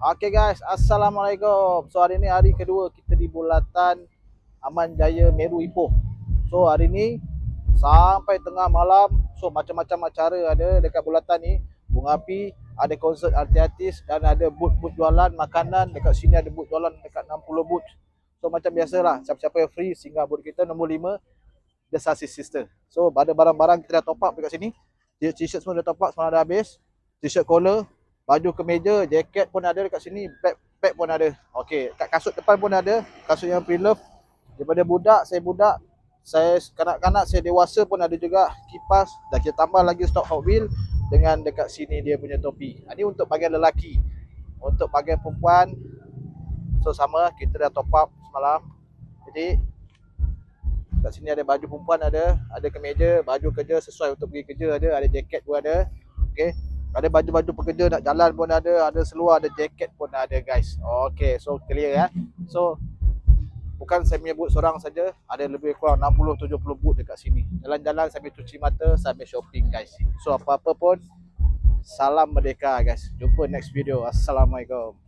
Okay guys, Assalamualaikum. So hari ni hari kedua kita di bulatan Aman Jaya Meru Ipoh. So hari ni sampai tengah malam. So macam-macam acara ada dekat bulatan ni. Bunga api, ada konsert artis-artis dan ada booth-booth jualan makanan. Dekat sini ada booth jualan dekat 60 booth. So macam biasalah, siapa-siapa yang free singgah booth kita nombor 5 The Sassy Sister. So ada barang-barang kita dah top up dekat sini. T-shirt semua dah top up, semua dah habis. T-shirt collar, baju kemeja, jaket pun ada dekat sini, bag pun ada. Okey, kat kasut depan pun ada, kasut yang pre-love. Daripada budak, saya kanak-kanak, saya dewasa pun ada juga. Kipas, dah kita tambah lagi stok Hot Wheel dengan dekat sini dia punya topi. Ini untuk bahagian lelaki. Untuk bahagian perempuan, so sama, kita dah top up semalam. Jadi kat sini ada baju perempuan, ada kemeja, baju kerja sesuai untuk pergi kerja ada jaket pun ada. Okey. Ada baju-baju pekerja nak jalan pun ada seluar, ada jaket pun ada guys. Okey, so clear ya. So bukan saya punya booth seorang saja, ada lebih kurang 60-70 booth dekat sini. Jalan-jalan sambil cuci mata, sambil shopping guys. So apa-apa pun, salam merdeka guys. Jumpa next video. Assalamualaikum.